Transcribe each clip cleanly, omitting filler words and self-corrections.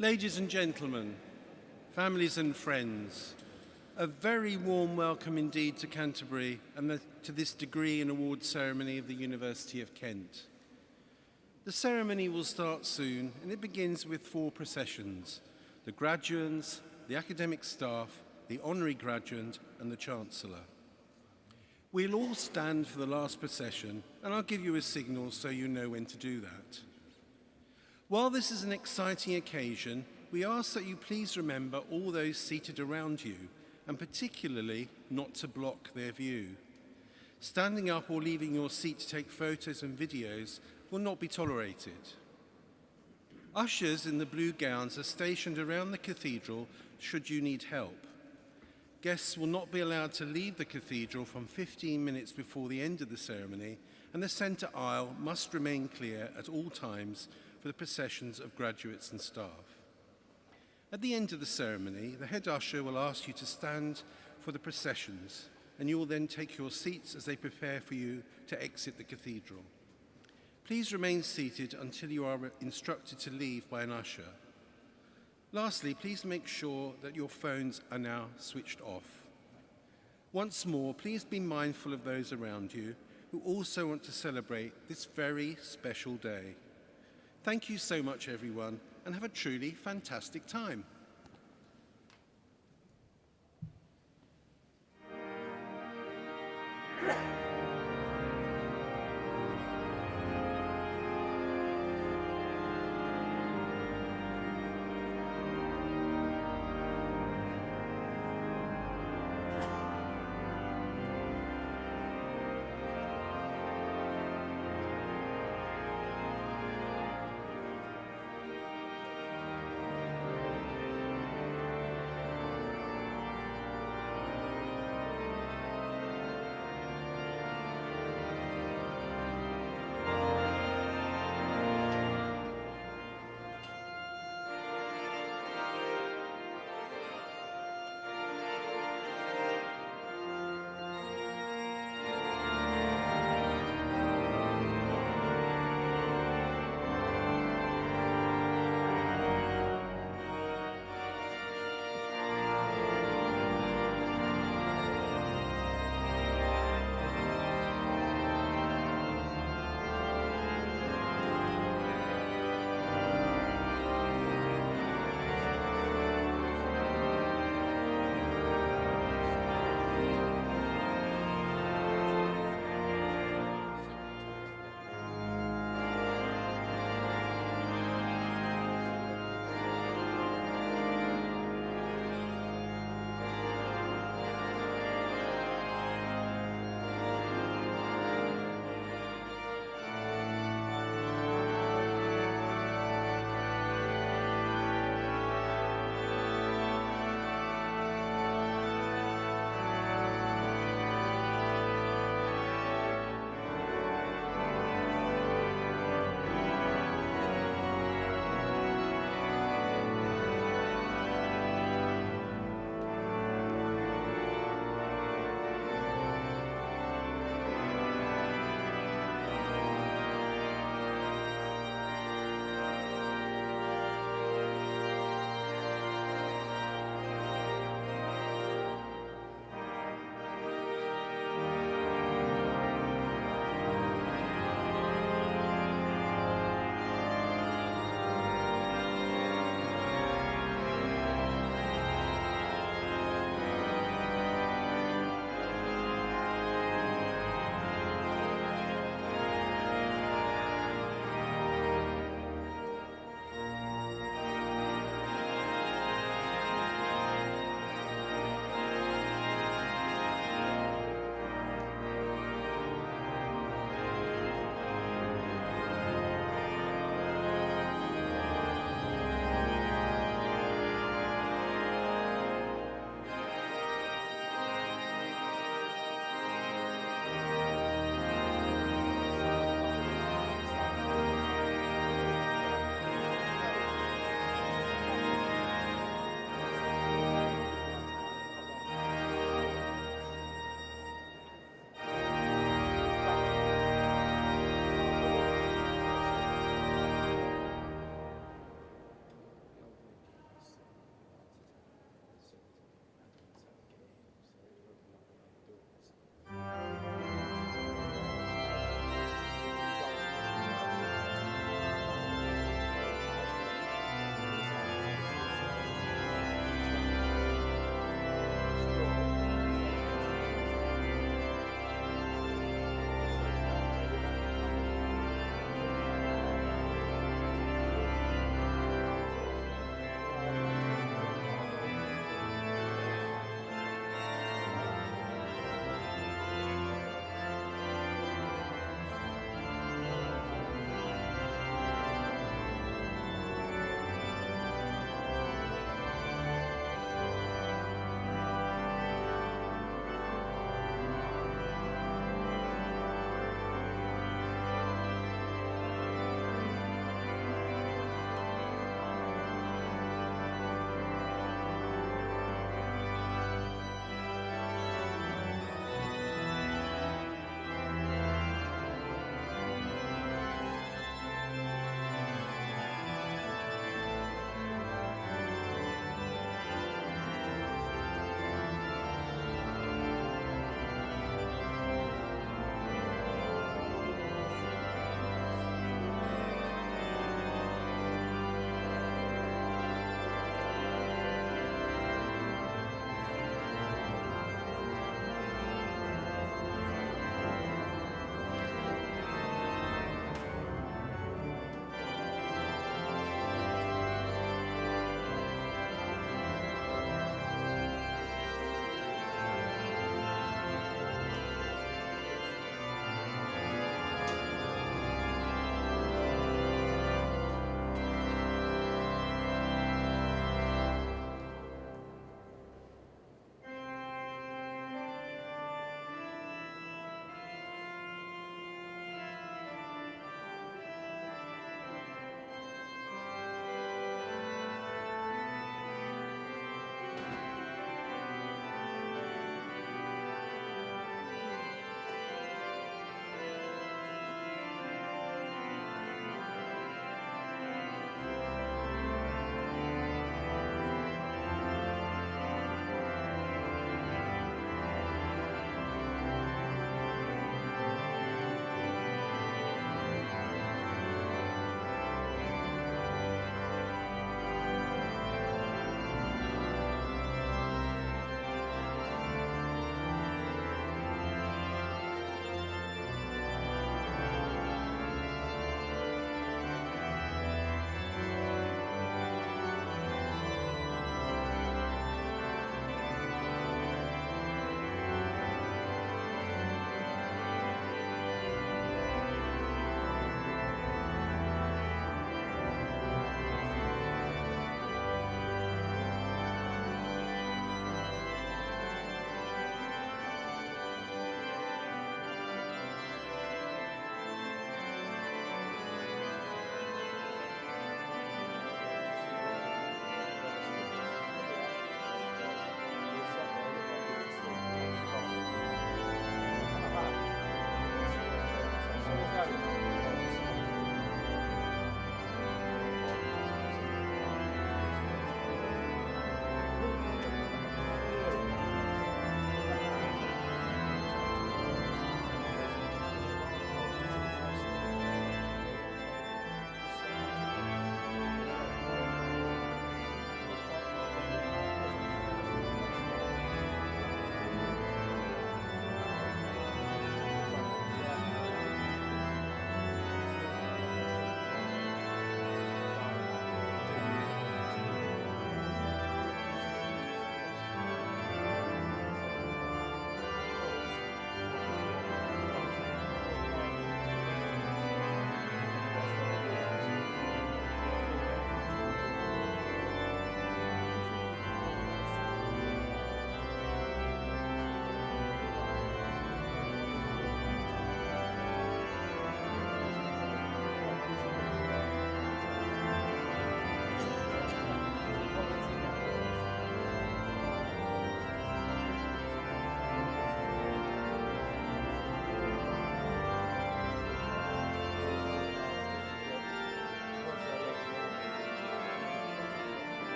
Ladies and gentlemen, families and friends, a very warm welcome indeed to Canterbury and to this degree and award ceremony of the University of Kent. The ceremony will start soon, and it begins with 4 processions: the graduands, the academic staff, the honorary graduand and the Chancellor. We'll all stand for the last procession, and I'll give you a signal so you know when to do that. While this is an exciting occasion, we ask that you please remember all those seated around you, and particularly not to block their view. Standing up or leaving your seat to take photos and videos will not be tolerated. Ushers in the blue gowns are stationed around the cathedral should you need help. Guests will not be allowed to leave the cathedral from 15 minutes before the end of the ceremony, and the centre aisle must remain clear at all times for the processions of graduates and staff. At the end of the ceremony, the head usher will ask you to stand for the processions, and you will then take your seats as they prepare for you to exit the cathedral. Please remain seated until you are instructed to leave by an usher. Lastly, please make sure that your phones are now switched off. Once more, please be mindful of those around you who also want to celebrate this very special day. Thank you so much, everyone, and have a truly fantastic time.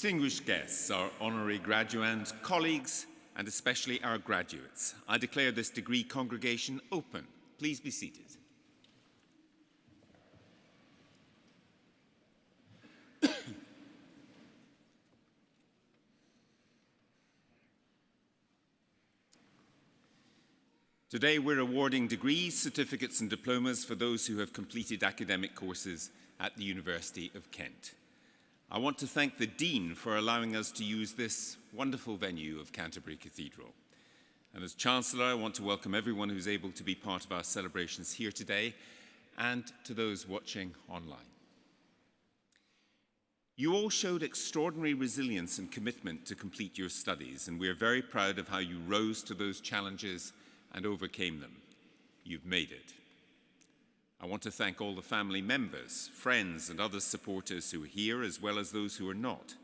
Distinguished guests, our honorary graduands, colleagues, and especially our graduates, I declare this degree congregation open. Please be seated. Today we're awarding degrees, certificates and diplomas for those who have completed academic courses at the University of Kent. I want to thank the Dean for allowing us to use this wonderful venue of Canterbury Cathedral. And as Chancellor, I want to welcome everyone who's able to be part of our celebrations here today and to those watching online. You all showed extraordinary resilience and commitment to complete your studies, and we're very proud of how you rose to those challenges and overcame them. You've made it. I want to thank all the family members, friends, and other supporters who are here, as well as those who are not.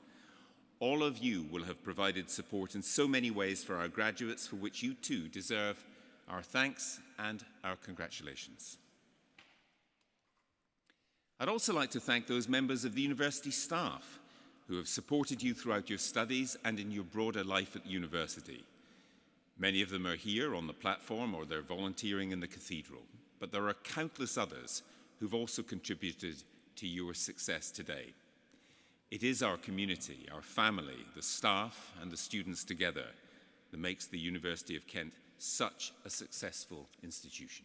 All of you will have provided support in so many ways for our graduates, for which you too deserve our thanks and our congratulations. I'd also like to thank those members of the university staff who have supported you throughout your studies and in your broader life at the university. Many of them are here on the platform or they're volunteering in the cathedral. But there are countless others who've also contributed to your success today. It is our community, our family, the staff and the students together that makes the University of Kent such a successful institution.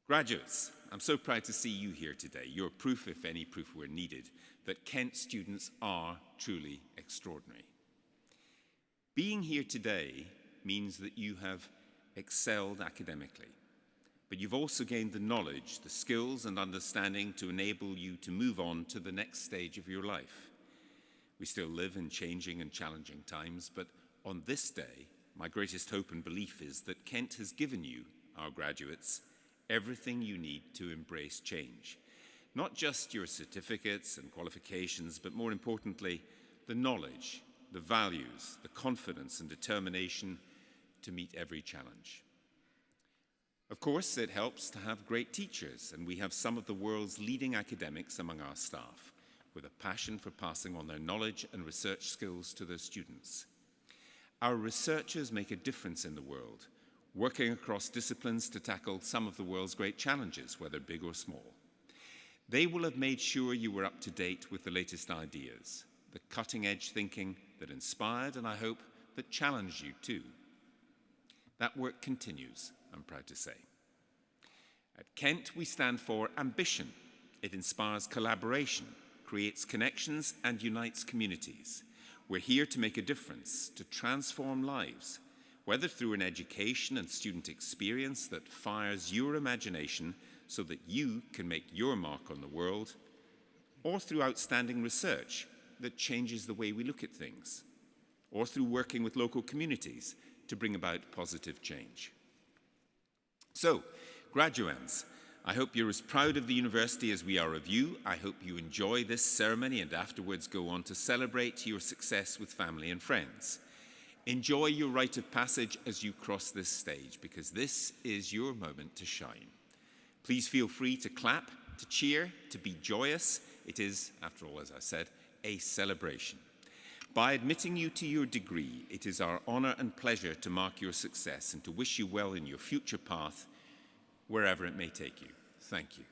Graduates, I'm so proud to see you here today. You're proof, if any proof were needed, that Kent students are truly extraordinary. Being here today means that you have excelled academically, but you've also gained the knowledge, the skills and understanding to enable you to move on to the next stage of your life. We still live in changing and challenging times, but on this day, my greatest hope and belief is that Kent has given you, our graduates, everything you need to embrace change. Not just your certificates and qualifications, but more importantly, the knowledge, the values, the confidence and determination to meet every challenge. Of course, it helps to have great teachers, and we have some of the world's leading academics among our staff, with a passion for passing on their knowledge and research skills to their students. Our researchers make a difference in the world, working across disciplines to tackle some of the world's great challenges, whether big or small. They will have made sure you were up to date with the latest ideas, the cutting-edge thinking that inspired and I hope that challenged you too. That work continues, I'm proud to say. At Kent, we stand for ambition. It inspires collaboration, creates connections, and unites communities. We're here to make a difference, to transform lives, whether through an education and student experience that fires your imagination so that you can make your mark on the world, or through outstanding research that changes the way we look at things, or through working with local communities to bring about positive change. So, graduands, I hope you're as proud of the university as we are of you. I hope you enjoy this ceremony and afterwards go on to celebrate your success with family and friends. Enjoy your rite of passage as you cross this stage, because this is your moment to shine. Please feel free to clap, to cheer, to be joyous. It is, after all, as I said, a celebration. By admitting you to your degree, it is our honor and pleasure to mark your success and to wish you well in your future path, wherever it may take you. Thank you.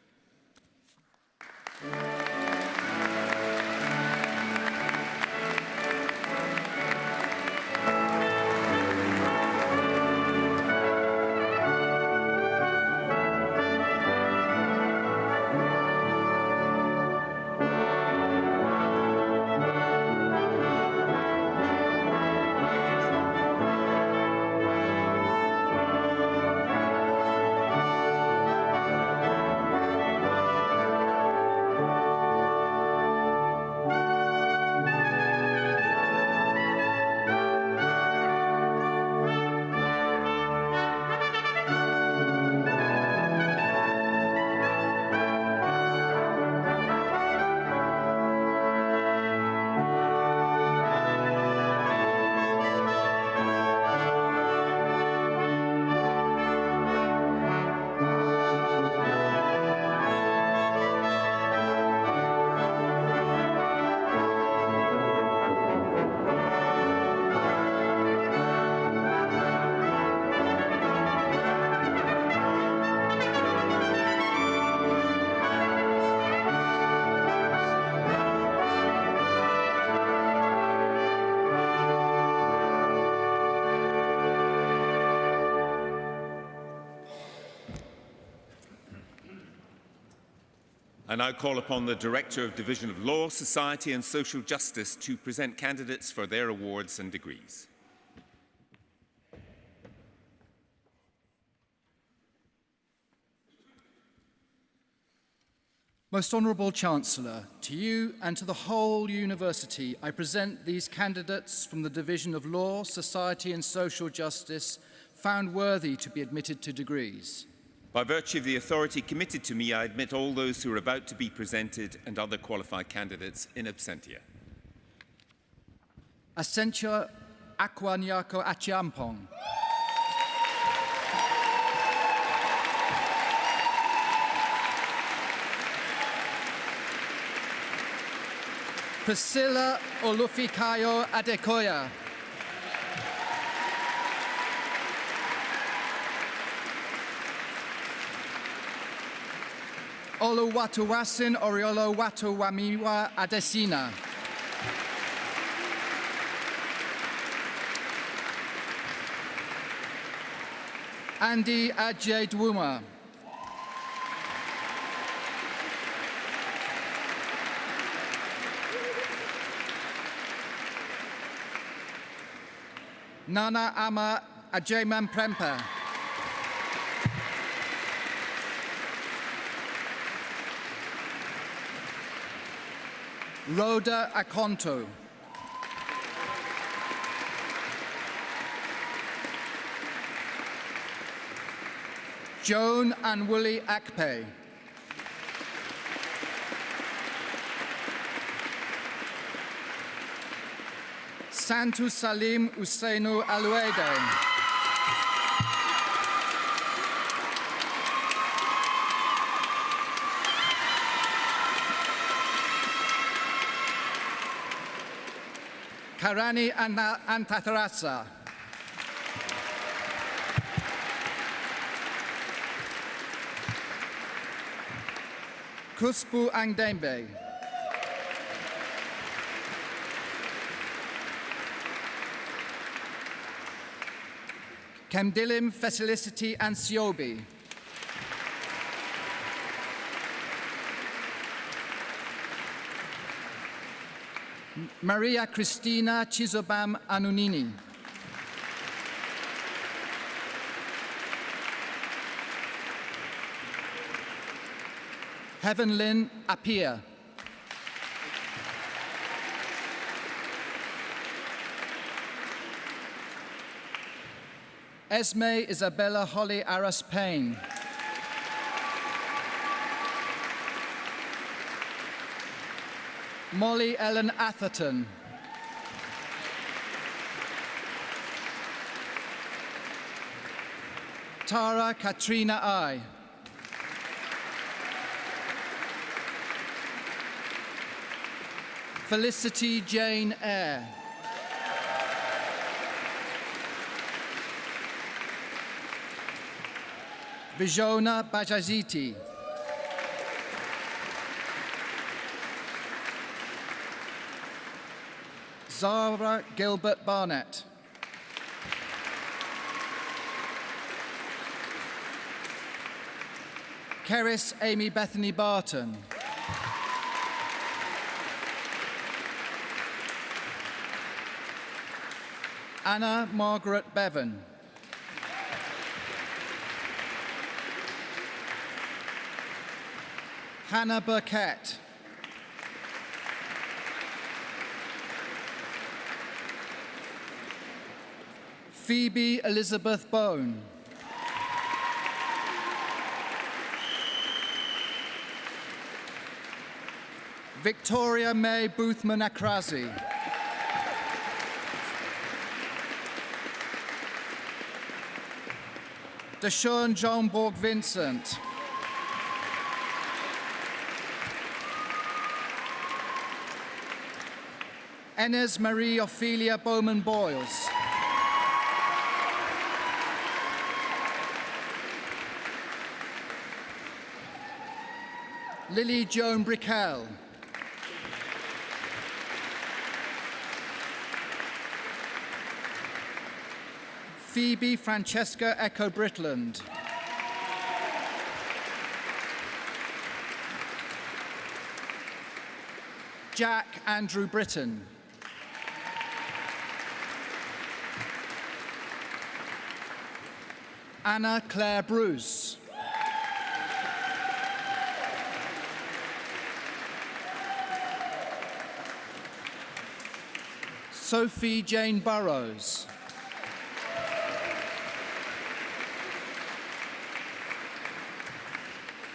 I now call upon the Director of Division of Law, Society and Social Justice to present candidates for their awards and degrees. Most Honourable Chancellor, to you and to the whole University, I present these candidates from the Division of Law, Society and Social Justice found worthy to be admitted to degrees. By virtue of the authority committed to me, I admit all those who are about to be presented and other qualified candidates in absentia. Asentia Akwanyako Achiampong. Priscilla Olufikayo Adekoya. Oluwatuwasin Oriolo Watuwamiwa Adesina. Andy Adjedwuma. Nana Ama Ajeman Prempa. Rhoda Akonto. Joan Anwuli Akpe. Santu Salim Usainu Aluede. Karani Antatharasa. Kuspu Angdembe. Kemdilim Felicity Ansiobi. Maria Cristina Chizobam Anunini. Heaven Lynn Apia. Esme Isabella Holly Aras Payne. Molly Ellen Atherton. Tara Katrina I. Felicity Jane Eyre. Vijona Bajaziti. Zara Gilbert Barnett. Keris Amy Bethany Barton. Anna Margaret Bevan. Hannah Burkett. Phoebe Elizabeth Bone. Victoria May Boothman Akrazi. Deshaun John Borg Vincent. Enes Marie Ophelia Bowman Boyles. Lily Joan Brickell. Phoebe Francesca Echo Britland. Jack Andrew Britton. Anna Claire Bruce. Sophie Jane Burrows.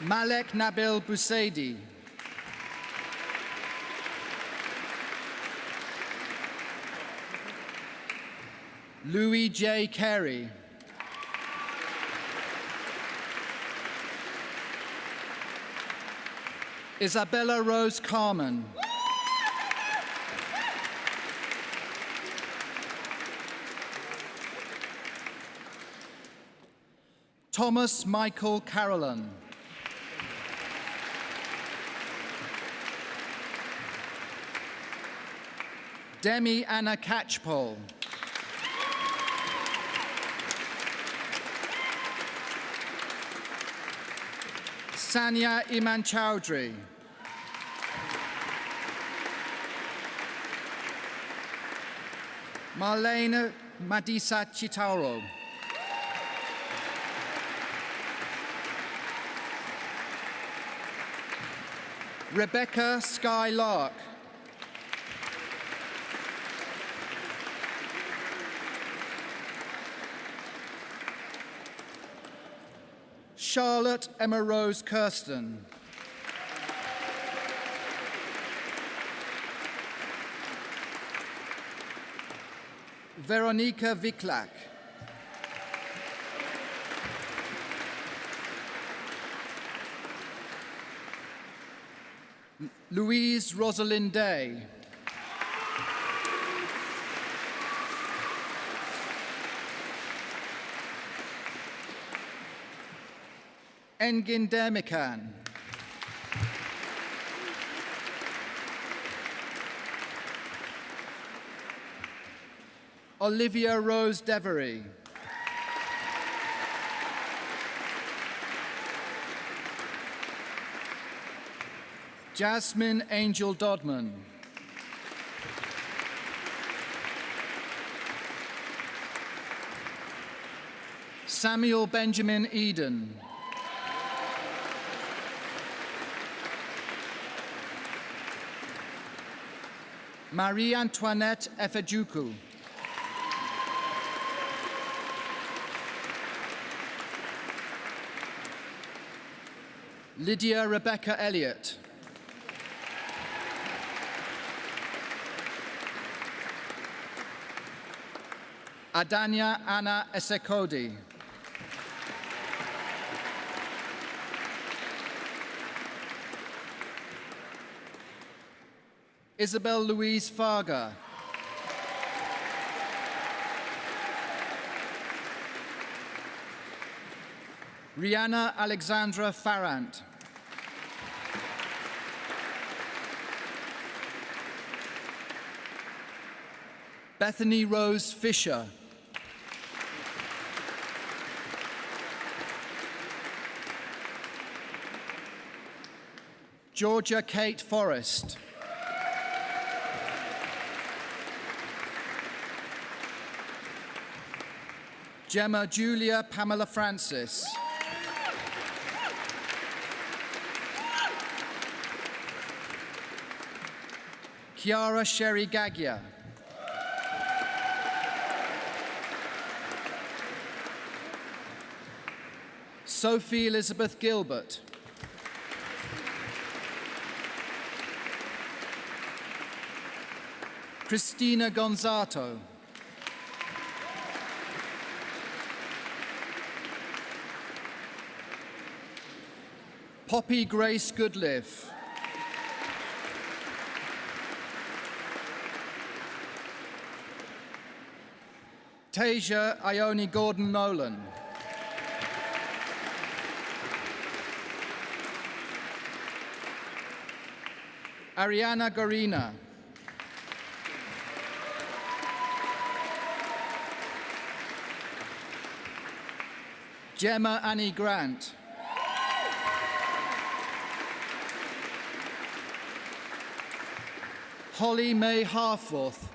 Malek Nabil Busaidi. Louis J. Carey. Isabella Rose Carmen. Thomas Michael Carolan. Demi Anna Catchpole. Sanya Iman Chowdhury. Marlene Madisa Chitauro. Rebecca Sky Lark. Charlotte Emma Rose Kirsten. Veronika Viklak. Louise Rosalind Day. Engin Demirkan. Olivia Rose Devery. Jasmine Angel Dodman. Samuel Benjamin Eden. Marie Antoinette Efejuku. Lydia Rebecca Elliott. Adanya Anna Esekodi. Isabel Louise Farga. Rihanna Alexandra Farrant. Bethany Rose Fisher. Georgia Kate Forrest. Gemma Julia Pamela Francis. Kiara Sherry Gaggia. Sophie Elizabeth Gilbert. Christina Gonzato. Poppy Grace Goodliff. Tasia Ione Gordon Nolan. Ariana Gorina. Gemma Annie Grant. Holly May Harforth.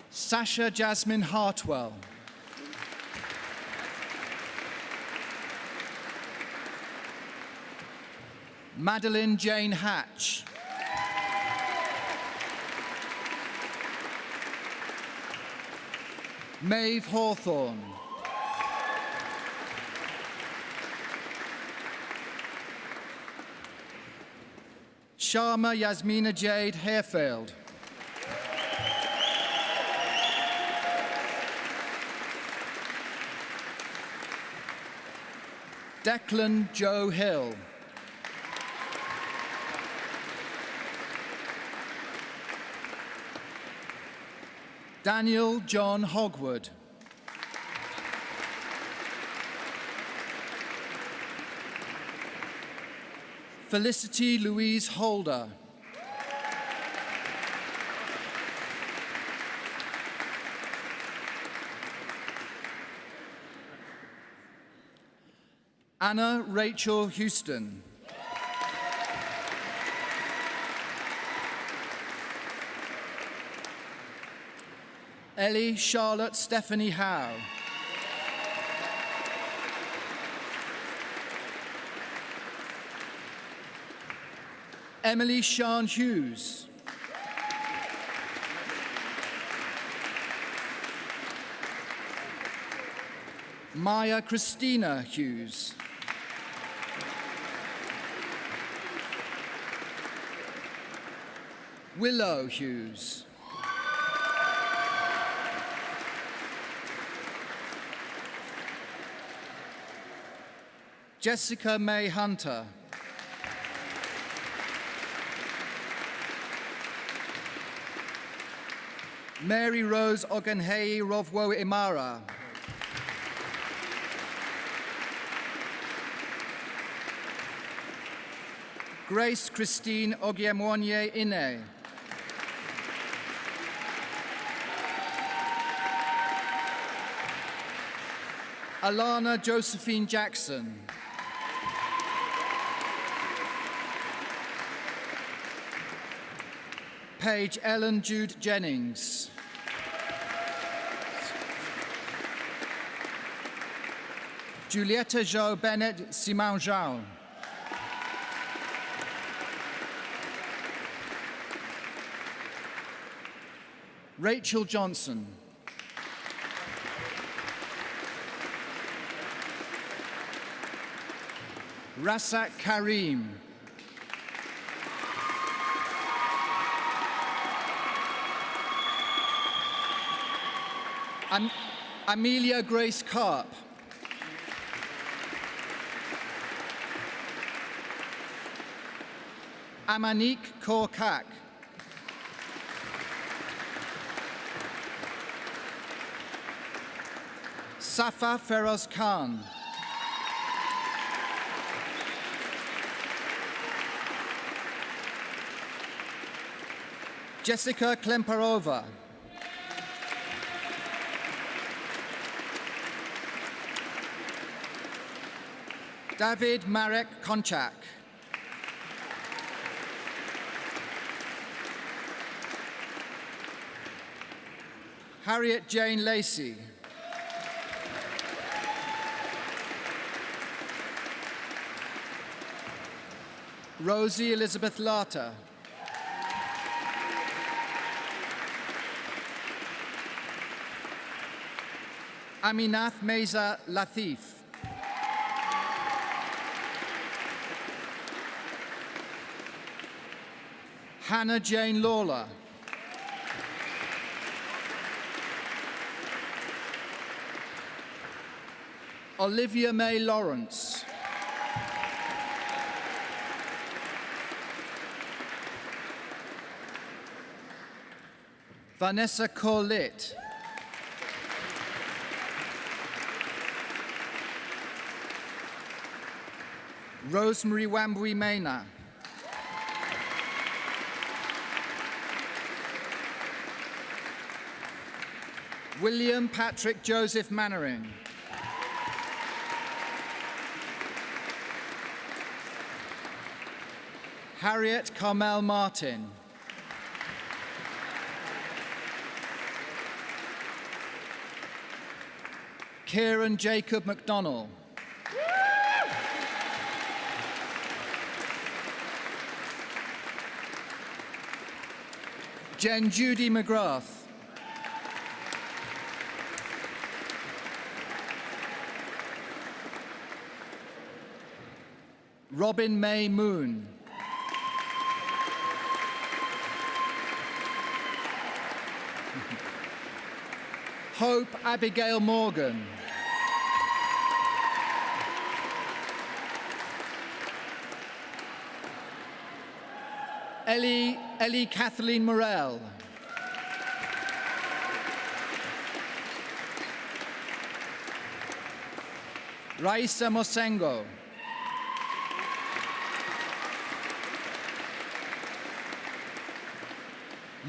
Sasha Jasmine Hartwell. Madeline Jane Hatch. Maeve Hawthorne. Sharma Yasmina Jade Harefield. Declan Joe Hill. Daniel John Hogwood. Felicity Louise Holder. Anna Rachel Houston. Ellie Charlotte Stephanie Howe. Emily Sian Hughes. Maya Christina Hughes. Willow Hughes. Jessica May Hunter. Mary Rose Ogenhei Rovwo Imara. Grace Christine Ogiemwonye Ine. Alana Josephine Jackson. Paige Ellen Jude Jennings. Julietta Jo Bennett Simon Zhao. Rachel Johnson. Rasak Karim. Amelia Grace Karp. Amanik Kaur Kak. Safa Feroz Khan. Jessica Klemparova. David Marek Konchak. Harriet Jane Lacey. Rosie Elizabeth Lata. Aminath Meza Latif. Hannah Jane Lawler. Olivia May Lawrence. Vanessa Corlitt. Rosemary Wambui Mena. William Patrick Joseph Mannering. Harriet Carmel Martin. Kieran Jacob McDonnell. Jen Judy McGrath. Robin May Moon. Hope Abigail Morgan. Ellie Kathleen Morell. Raisa Mosengo.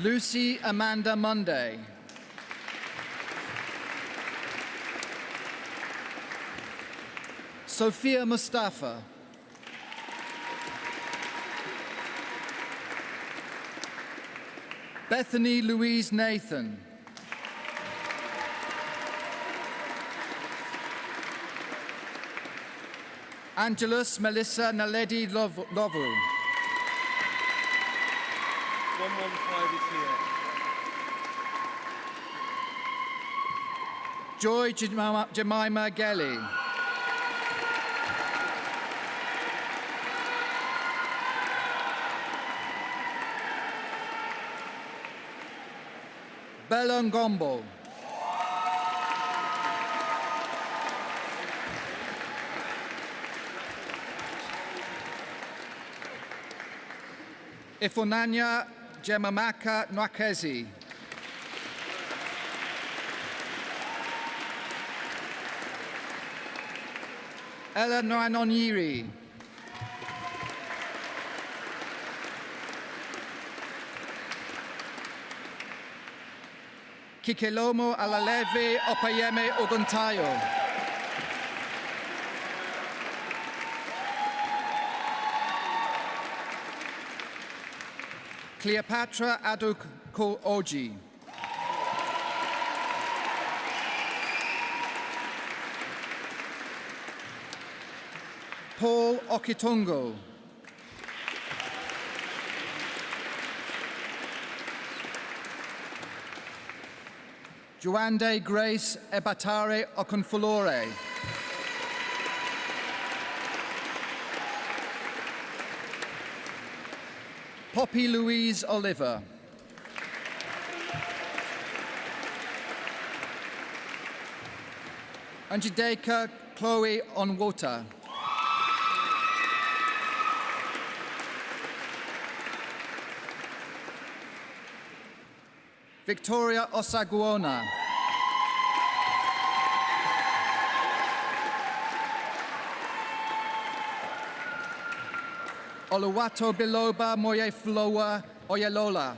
Lucy Amanda Monday. Sophia Mustafa. Bethany Louise Nathan. Angelus Melissa Naledi Lovu. 115 is here. Joy Jemima Gelly. Bella Ngombo. Ifunanya Jemamaka Nwakezi. Ella Noanonyiri. Kikelomo Alaleve Opayeme Oguntayo. Cleopatra Aduko Oji. Paul Okitungo. Juande Grace Ebatare Okunfulore. Poppy Louise Oliver. Anjideka Chloe Onwota. Victoria Osaguona. Oluwato Biloba Moyeflowa Oyelola.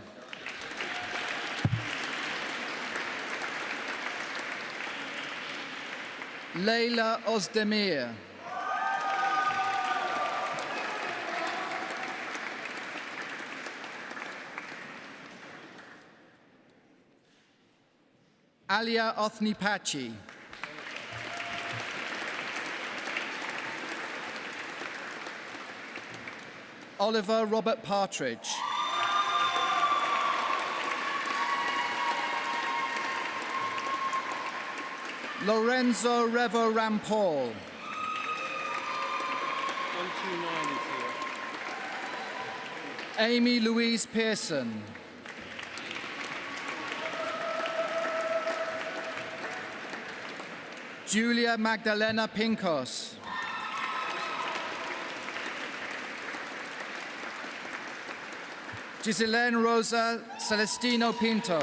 Leila Ozdemir. Alia Othnipachi. Oliver Robert Partridge. Lorenzo Revo Rampol. 129 is here. Amy Louise Pearson. Julia Magdalena Pincos. Giselene Rosa Celestino Pinto.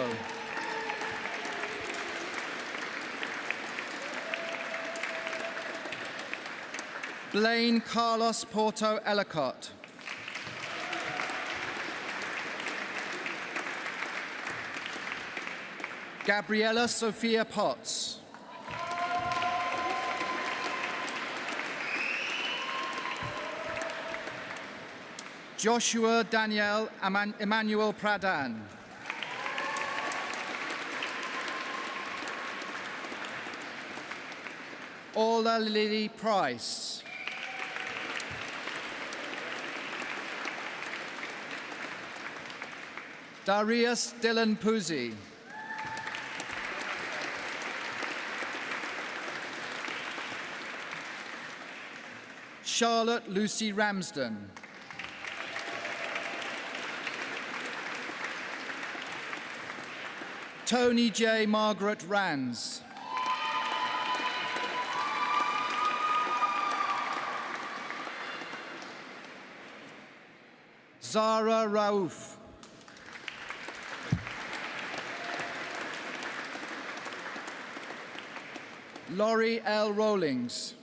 Blaine Carlos Porto Ellicott. Gabriela Sophia Potts. Joshua Daniel Emmanuel Pradan. Orla Lily Price. Darius Dylan Puzzi. Charlotte Lucy Ramsden. Tony J. Margaret Rands. Zara Raouf. Laurie L. Rawlings.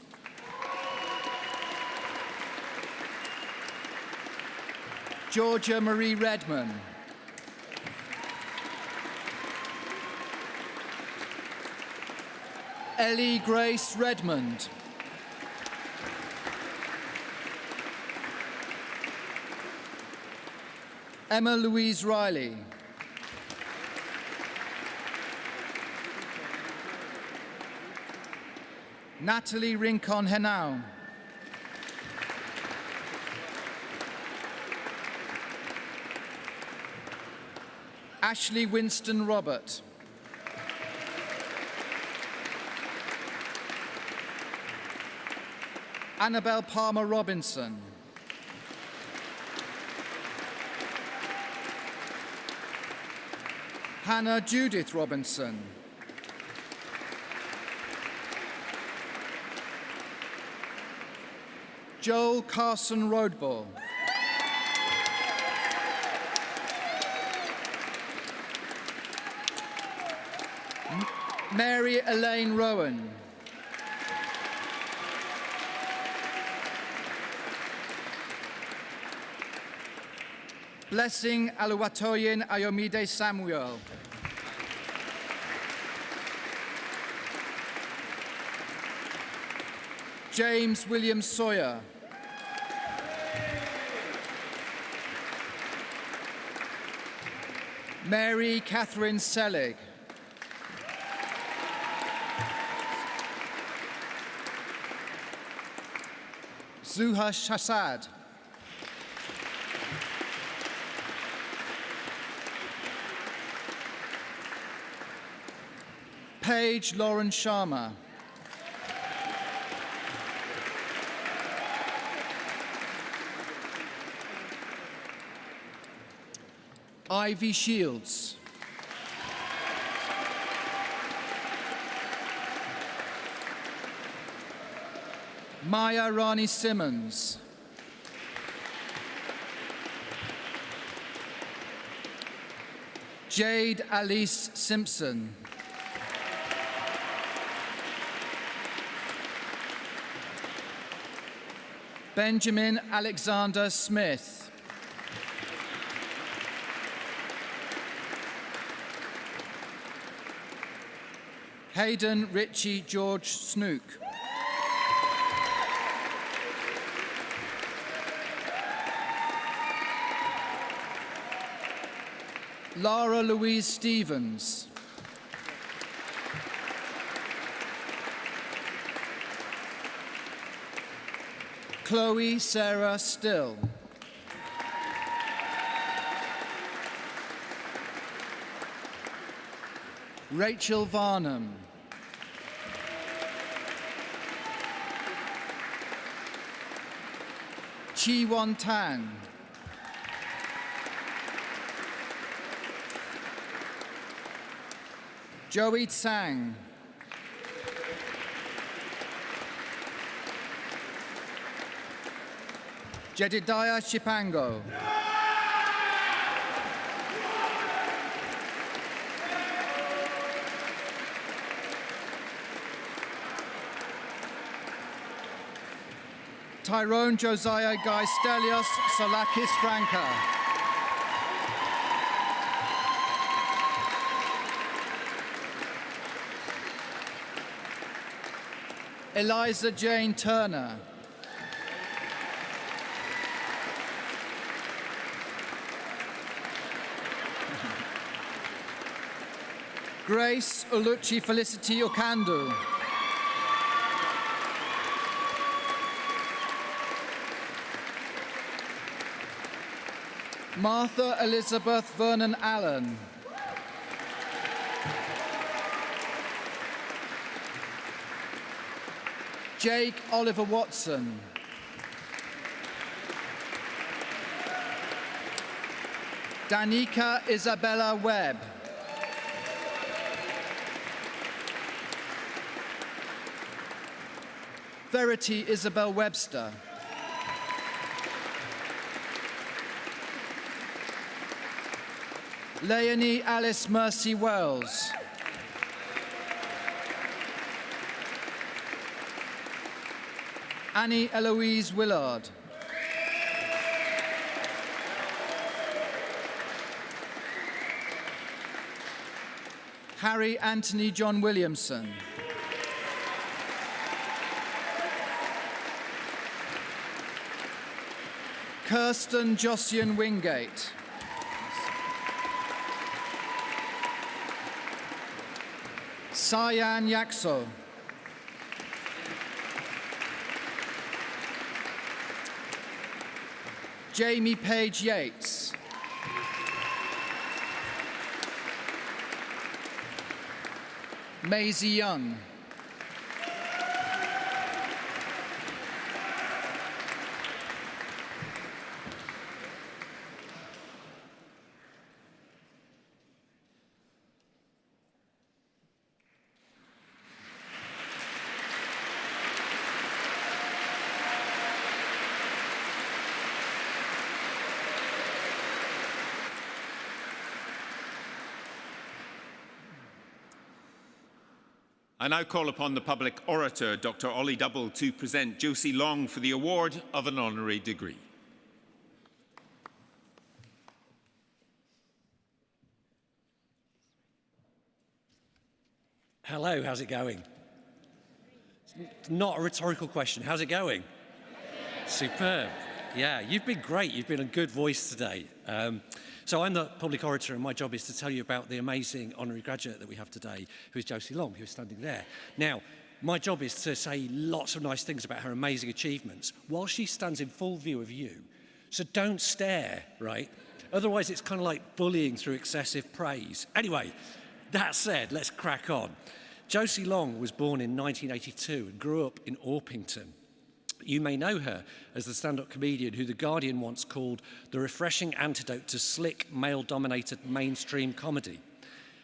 Georgia Marie Redman. Ellie Grace Redmond. Emma Louise Riley. Natalie Rincon Henao. Ashley Winston Robert. Annabelle Palmer Robinson. Hannah Judith Robinson. Joel Carson Rodball. Mary Elaine Rowan. Blessing Aluwatoyin Ayomide Samuel. James William Sawyer. Mary Catherine Selig. Zuha Shasad. Paige Lauren Sharma. Ivy Shields. Maya Rani Simmons. Jade Alice Simpson. Benjamin Alexander Smith. Hayden Ritchie George Snook. Lara Louise Stevens. Chloe Sarah Still. Rachel Varnum. Chi Won Tan. Joey Tsang. Jedidiah Chipango. Tyrone Josiah Guy Stelios Solakis Franca. Eliza Jane Turner. Grace Oluchi Felicity Okandu. Martha Elizabeth Vernon Allen. Jake Oliver Watson. Danica Isabella Webb. Verity Isabel Webster. Leonie Alice Mercy Wells. Annie Eloise Willard. Harry Anthony John Williamson. Kirsten Josian Wingate. Sayan Yakso. Jamie Page Yates. Maisie Young. I now call upon the public orator, Dr. Ollie Double, to present Josie Long for the award of an honorary degree. Hello, how's it going? It's not a rhetorical question. How's it going? Superb. Yeah, you've been great. You've been a good voice today. So I'm the public orator, and my job is to tell you about the amazing honorary graduate that we have today, who is Josie Long, who is standing there. Now, my job is to say lots of nice things about her amazing achievements while she stands in full view of you. So don't stare, right? Otherwise, it's kind of like bullying through excessive praise. Anyway, that said, let's crack on. Josie Long was born in 1982 and grew up in Orpington. You may know her as the stand-up comedian who The Guardian once called the refreshing antidote to slick, male-dominated mainstream comedy.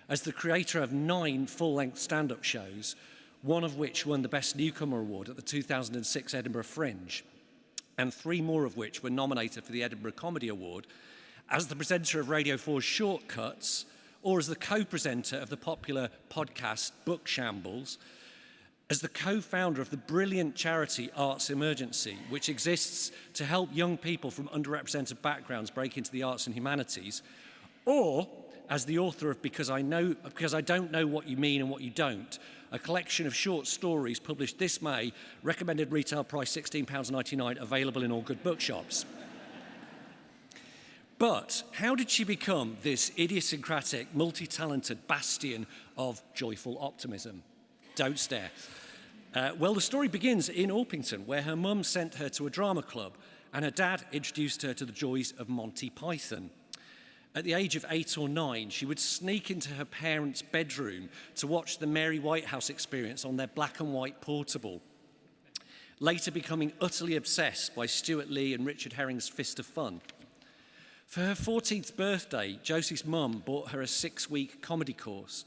As the creator of 9 full-length stand-up shows, one of which won the Best Newcomer Award at the 2006 Edinburgh Fringe, and 3 more of which were nominated for the Edinburgh Comedy Award, as the presenter of Radio 4's Shortcuts, or as the co-presenter of the popular podcast Book Shambles, as the co-founder of the brilliant charity Arts Emergency, which exists to help young people from underrepresented backgrounds break into the arts and humanities, or as the author of Because I Don't Know What You Mean and What You Don't, a collection of short stories published this May, recommended retail price £16.99, available in all good bookshops. But how did she become this idiosyncratic, multi-talented bastion of joyful optimism? Don't stare. Well, the story begins in Orpington, where her mum sent her to a drama club and her dad introduced her to the joys of Monty Python. At the age of 8 or 9, she would sneak into her parents' bedroom to watch the Mary Whitehouse Experience on their black and white portable, later becoming utterly obsessed by Stuart Lee and Richard Herring's Fist of Fun. For her 14th birthday, Josie's mum bought her a 6-week comedy course,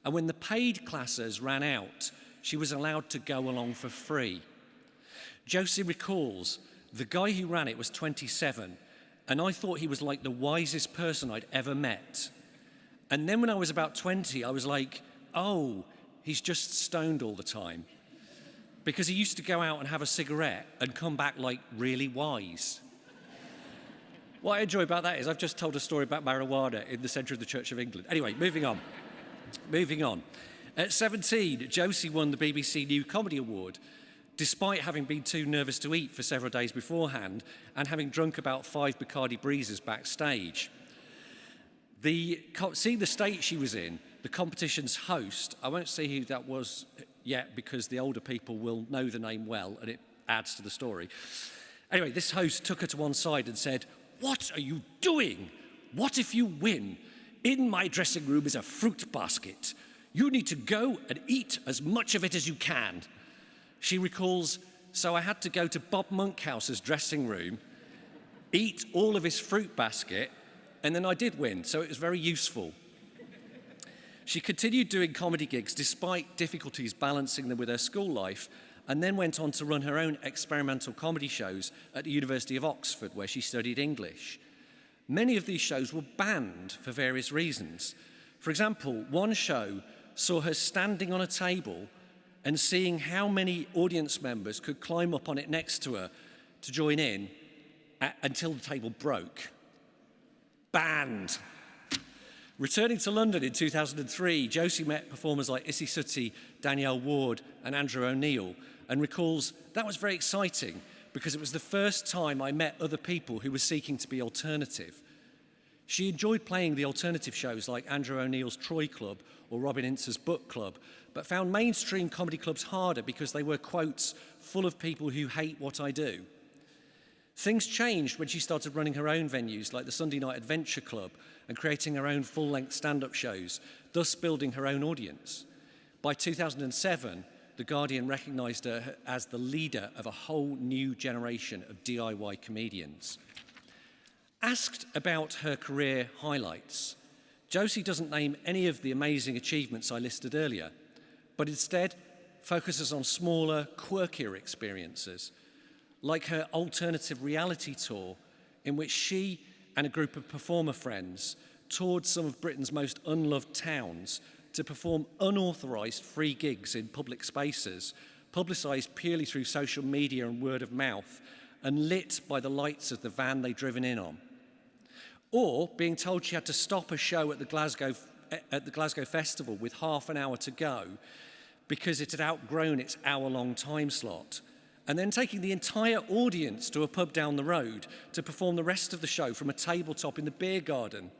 and when the paid classes ran out, she was allowed to go along for free. Josie recalls, the guy who ran it was 27, and I thought he was like the wisest person I'd ever met. And then when I was about 20, I was like, oh, he's just stoned all the time. Because he used to go out and have a cigarette and come back like really wise. What I enjoy about that is I've just told a story about marijuana in the centre of the Church of England. Anyway, moving on. At 17, Josie won the BBC New Comedy Award, despite having been too nervous to eat for several days beforehand and having drunk about 5 Bacardi Breezes backstage. Seeing the state she was in, the competition's host, I won't say who that was yet because the older people will know the name well and it adds to the story. Anyway, this host took her to one side and said, "What are you doing? What if you win? In my dressing room is a fruit basket. You need to go and eat as much of it as you can." She recalls, so I had to go to Bob Monkhouse's dressing room, eat all of his fruit basket, and then I did win, so it was very useful. She continued doing comedy gigs despite difficulties balancing them with her school life, and then went on to run her own experimental comedy shows at the University of Oxford, where she studied English. Many of these shows were banned for various reasons. For example, one show saw her standing on a table and seeing how many audience members could climb up on it next to her to join in until the table broke. Banned. Returning to London in 2003, Josie met performers like Issy Suttie, Danielle Ward and Andrew O'Neill, and recalls, that was very exciting because it was the first time I met other people who were seeking to be alternative. She enjoyed playing the alternative shows like Andrew O'Neill's Troy Club or Robin Ince's Book Club, but found mainstream comedy clubs harder because they were, quotes, full of people who hate what I do. Things changed when she started running her own venues like the Sunday Night Adventure Club and creating her own full-length stand-up shows, thus building her own audience. By 2007, The Guardian recognised her as the leader of a whole new generation of DIY comedians. Asked about her career highlights, Josie doesn't name any of the amazing achievements I listed earlier, but instead focuses on smaller, quirkier experiences, like her alternative reality tour, in which she and a group of performer friends toured some of Britain's most unloved towns to perform unauthorised free gigs in public spaces, publicised purely through social media and word of mouth, and lit by the lights of the van they'd driven in on. Or being told she had to stop a show at the Glasgow Festival with half an hour to go because it had outgrown its hour-long time slot, and then taking the entire audience to a pub down the road to perform the rest of the show from a tabletop in the beer garden.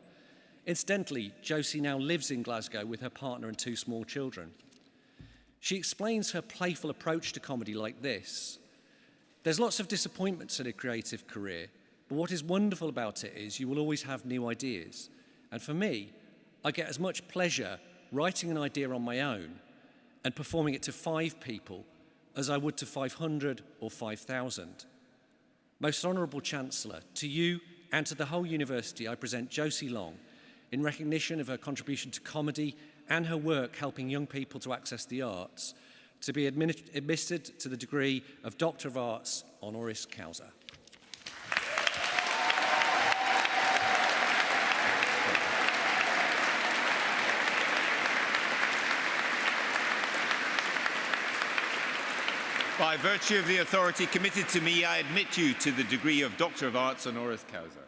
Incidentally, Josie now lives in Glasgow with her partner and 2 small children. She explains her playful approach to comedy like this: there's lots of disappointments in a creative career, but what is wonderful about it is you will always have new ideas. And for me, I get as much pleasure writing an idea on my own and performing it to 5 people as I would to 500 or 5,000. Most Honourable Chancellor, to you and to the whole university, I present Josie Long in recognition of her contribution to comedy and her work helping young people to access the arts, to be admitted to the degree of Doctor of Arts honoris causa. By virtue of the authority committed to me, I admit you to the degree of Doctor of Arts honoris causa.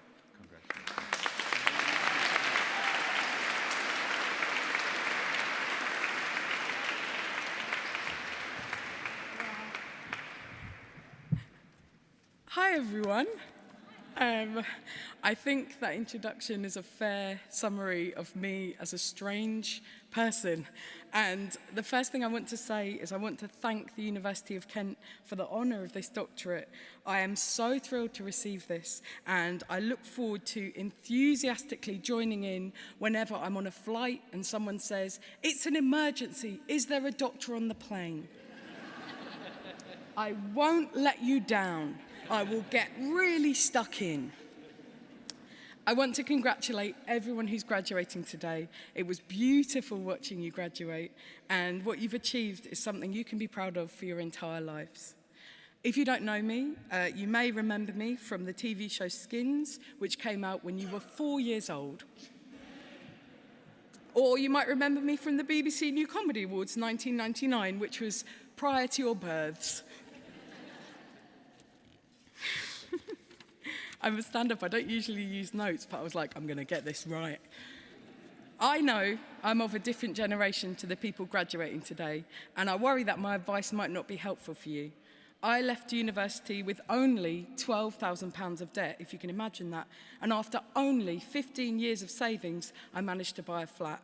Hi everyone. I think that introduction is a fair summary of me as a strange person. And the first thing I want to say is I want to thank the University of Kent for the honour of this doctorate. I am so thrilled to receive this, and I look forward to enthusiastically joining in whenever I'm on a flight and someone says, "It's an emergency, is there a doctor on the plane?" I won't let you down. I will get really stuck in. I want to congratulate everyone who's graduating today. It was beautiful watching you graduate, and what you've achieved is something you can be proud of for your entire lives. If you don't know me, you may remember me from the TV show Skins, which came out when you were 4 years old. Or you might remember me from the BBC New Comedy Awards 1999, which was prior to your births. I'm a stand-up, I don't usually use notes, but I was like, I'm going to get this right. I know I'm of a different generation to the people graduating today, and I worry that my advice might not be helpful for you. I left university with only £12,000 of debt, if you can imagine that, and after only 15 years of savings, I managed to buy a flat.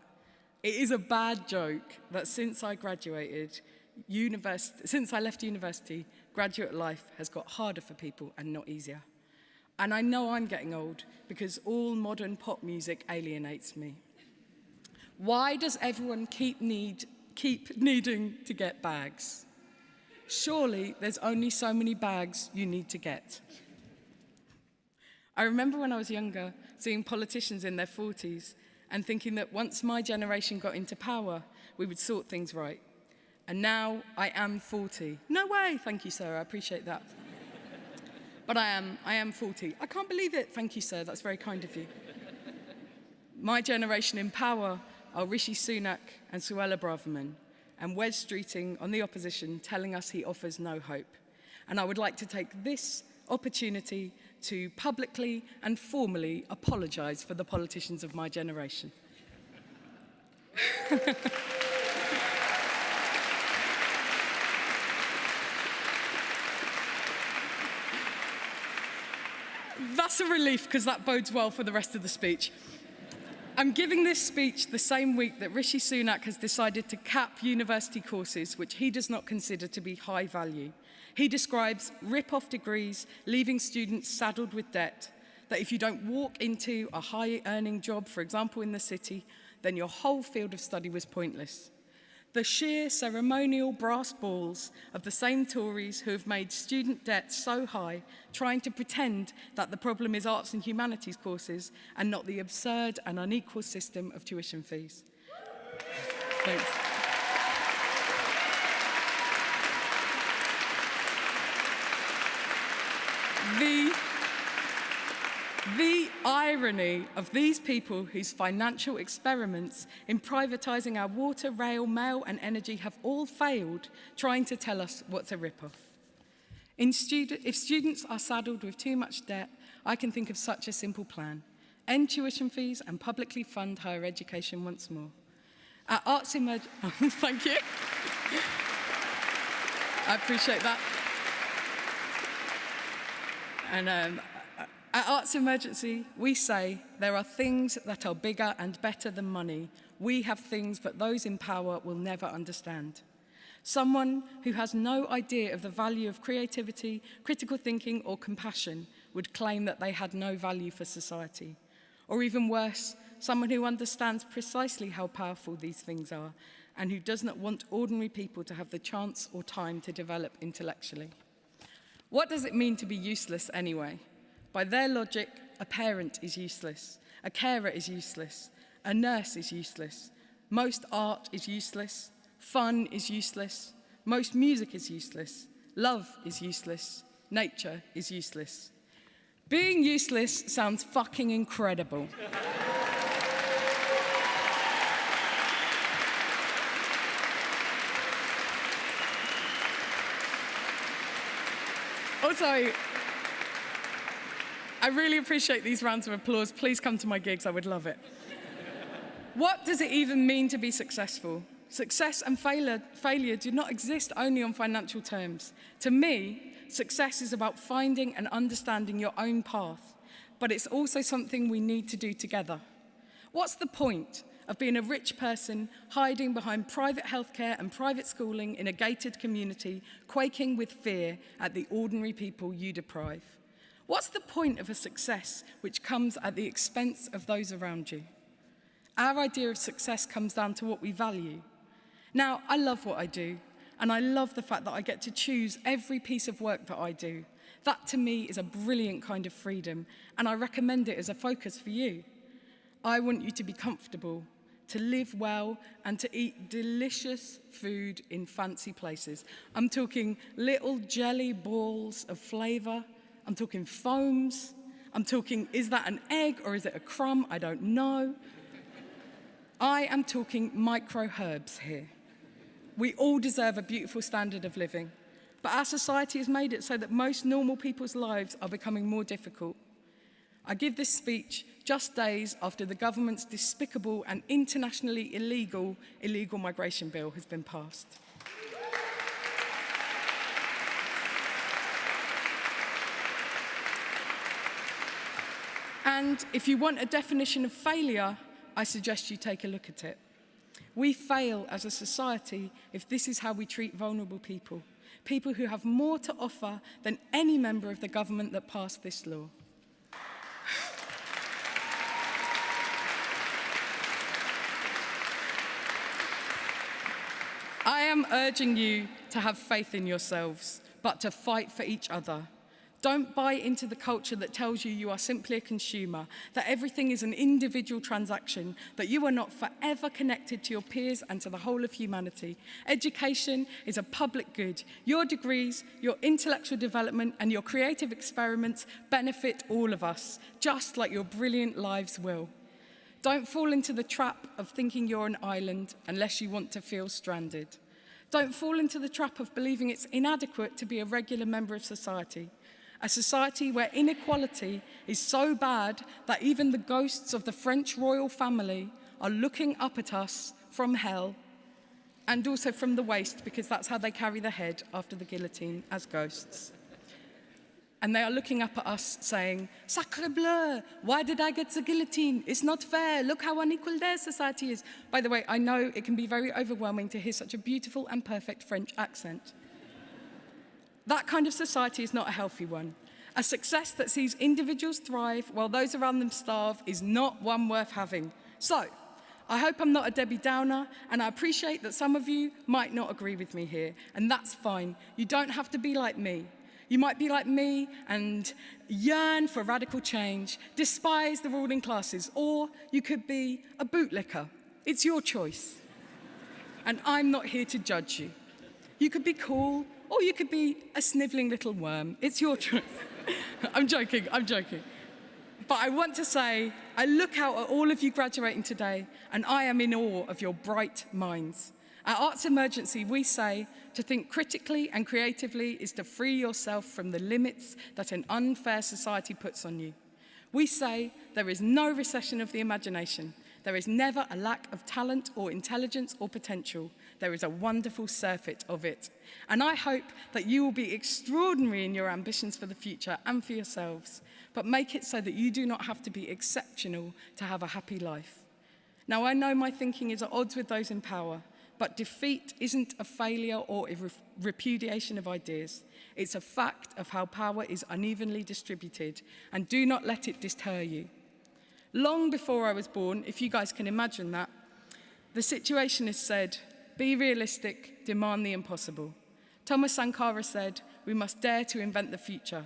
It is a bad joke that since I left university, graduate life has got harder for people and not easier. And I know I'm getting old because all modern pop music alienates me. Why does everyone keep needing to get bags? Surely there's only so many bags you need to get. I remember when I was younger seeing politicians in their 40s and thinking that once my generation got into power, we would sort things right. And now I am 40. No way, thank you, sir, I appreciate that. But I am 40. I can't believe it. Thank you, sir. That's very kind of you. My generation in power are Rishi Sunak and Suella Braverman, and Wes Streeting on the opposition telling us he offers no hope. And I would like to take this opportunity to publicly and formally apologise for the politicians of my generation. That's a relief, because that bodes well for the rest of the speech. I'm giving this speech the same week that Rishi Sunak has decided to cap university courses which he does not consider to be high value. He describes rip-off degrees, leaving students saddled with debt, that if you don't walk into a high-earning job, for example in the city, then your whole field of study was pointless. The sheer ceremonial brass balls of the same Tories who have made student debt so high, trying to pretend that the problem is arts and humanities courses and not the absurd and unequal system of tuition fees. Thanks. The irony of these people whose financial experiments in privatising our water, rail, mail and energy have all failed, trying to tell us what's a rip-off. If students are saddled with too much debt, I can think of such a simple plan. End tuition fees and publicly fund higher education once more. At Arts Emergency, thank you. I appreciate that. And at Arts Emergency, we say there are things that are bigger and better than money. We have things that those in power will never understand. Someone who has no idea of the value of creativity, critical thinking, or compassion would claim that they had no value for society. Or even worse, someone who understands precisely how powerful these things are and who does not want ordinary people to have the chance or time to develop intellectually. What does it mean to be useless anyway? By their logic, a parent is useless, a carer is useless, a nurse is useless, most art is useless, fun is useless, most music is useless, love is useless, nature is useless. Being useless sounds fucking incredible. Also, I really appreciate these rounds of applause. Please come to my gigs, I would love it. What does it even mean to be successful? Success and failure do not exist only on financial terms. To me, success is about finding and understanding your own path, but it's also something we need to do together. What's the point of being a rich person hiding behind private healthcare and private schooling in a gated community, quaking with fear at the ordinary people you deprive? What's the point of a success which comes at the expense of those around you? Our idea of success comes down to what we value. Now, I love what I do, and I love the fact that I get to choose every piece of work that I do. That, to me, is a brilliant kind of freedom, and I recommend it as a focus for you. I want you to be comfortable, to live well, and to eat delicious food in fancy places. I'm talking little jelly balls of flavour. I'm talking foams. I'm talking, is that an egg or is it a crumb? I don't know. I am talking micro herbs here. We all deserve a beautiful standard of living, but our society has made it so that most normal people's lives are becoming more difficult. I give this speech just days after the government's despicable and internationally illegal migration bill has been passed. And if you want a definition of failure, I suggest you take a look at it. We fail as a society if this is how we treat vulnerable people, people who have more to offer than any member of the government that passed this law. I am urging you to have faith in yourselves, but to fight for each other. Don't buy into the culture that tells you you are simply a consumer, that everything is an individual transaction, that you are not forever connected to your peers and to the whole of humanity. Education is a public good. Your degrees, your intellectual development, and your creative experiments benefit all of us, just like your brilliant lives will. Don't fall into the trap of thinking you're an island unless you want to feel stranded. Don't fall into the trap of believing it's inadequate to be a regular member of society. A society where inequality is so bad that even the ghosts of the French royal family are looking up at us from hell, and also from the waist, because that's how they carry the head after the guillotine, as ghosts. And they are looking up at us saying, "Sacre bleu, why did I get the guillotine? It's not fair, look how unequal their society is." By the way, I know it can be very overwhelming to hear such a beautiful and perfect French accent. That kind of society is not a healthy one. A success that sees individuals thrive while those around them starve is not one worth having. So, I hope I'm not a Debbie Downer, and I appreciate that some of you might not agree with me here, and that's fine. You don't have to be like me. You might be like me and yearn for radical change, despise the ruling classes, or you could be a bootlicker. It's your choice. And I'm not here to judge you. You could be cool, or you could be a snivelling little worm. It's your choice. I'm joking. But I want to say, I look out at all of you graduating today, and I am in awe of your bright minds. At Arts Emergency, we say to think critically and creatively is to free yourself from the limits that an unfair society puts on you. We say there is no recession of the imagination. There is never a lack of talent or intelligence or potential. There is a wonderful surfeit of it. And I hope that you will be extraordinary in your ambitions for the future and for yourselves, but make it so that you do not have to be exceptional to have a happy life. Now, I know my thinking is at odds with those in power, but defeat isn't a failure or a repudiation of ideas. It's a fact of how power is unevenly distributed, and do not let it deter you. Long before I was born, if you guys can imagine that, the situation is said, be realistic, demand the impossible. Thomas Sankara said, we must dare to invent the future.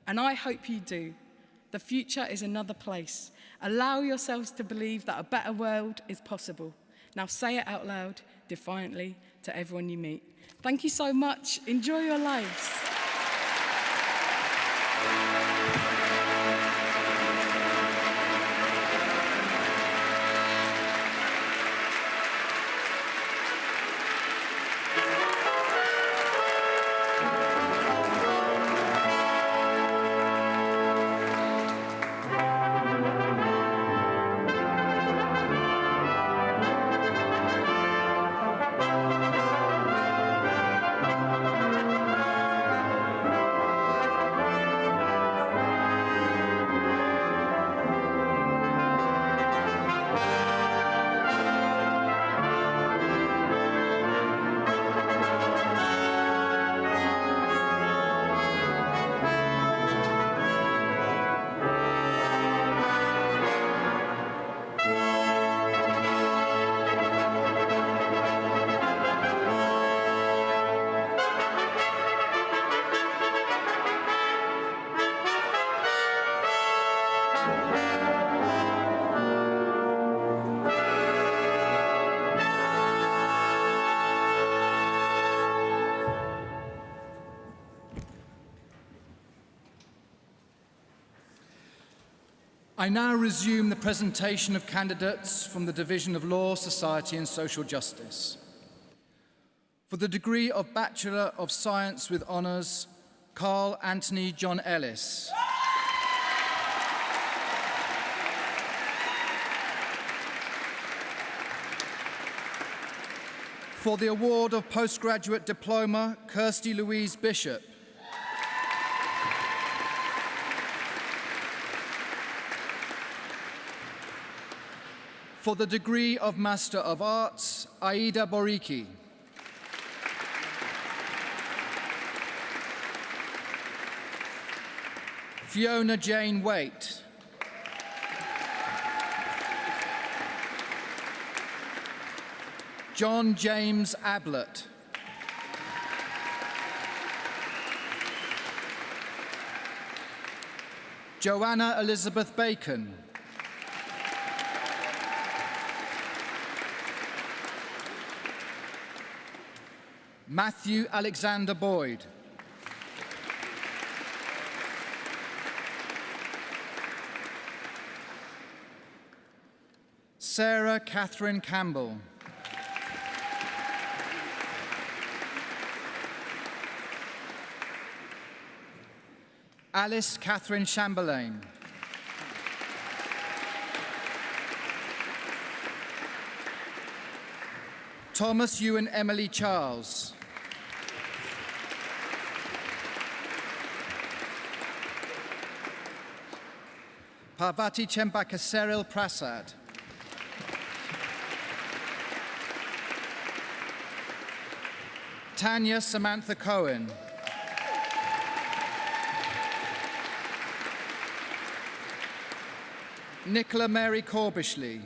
And I hope you do. The future is another place. Allow yourselves to believe that a better world is possible. Now say it out loud, defiantly, to everyone you meet. Thank you so much. Enjoy your lives. I now resume the presentation of candidates from the Division of Law, Society and Social Justice. For the degree of Bachelor of Science with Honours, Carl Anthony John Ellis. For the award of Postgraduate Diploma, Kirsty Louise Bishop. For the degree of Master of Arts, Aida Boriki. Fiona Jane Waite. John James Ablett. Joanna Elizabeth Bacon. Matthew Alexander Boyd. Sarah Catherine Campbell. Alice Catherine Chamberlain. Thomas Ewan Emily Charles. Parvati Chembaka Cyril Prasad. Tanya Samantha Cohen. Nicola Mary Corbishley.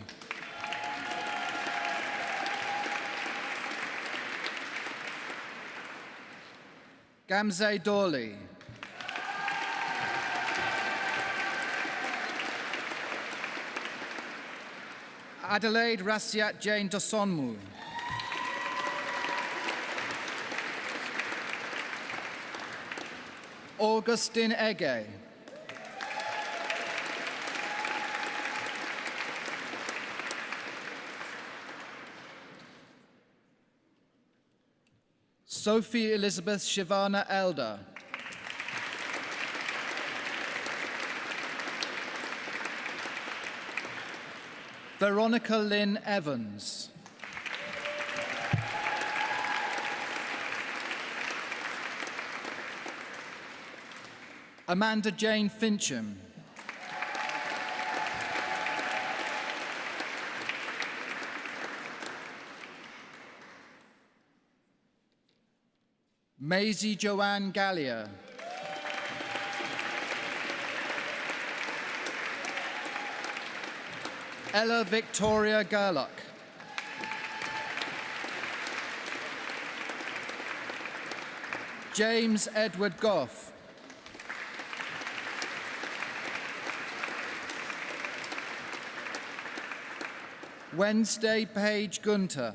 Gamze Dawley. Adelaide Rasiat Jane Dosonmu. Augustine Ege. Sophie Elizabeth Shivana Elder. Veronica Lynn Evans. Amanda Jane Fincham. Maisie Joanne Gallier. Ella Victoria Gerlach. James Edward Goff. Wednesday Page Gunter.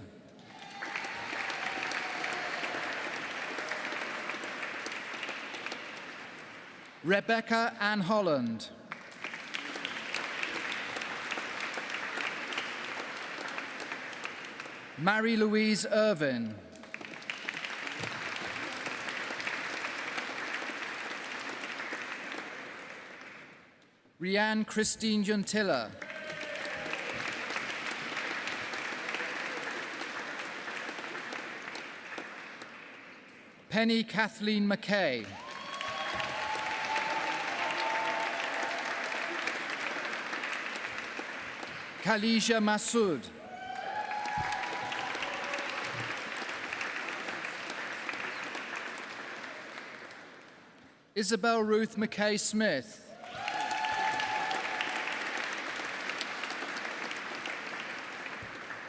Rebecca Ann Holland. Mary-Louise Irvin. Rianne Christine Juntilla. Penny Kathleen McKay. Khadija Massoud. Isabel Ruth McKay Smith.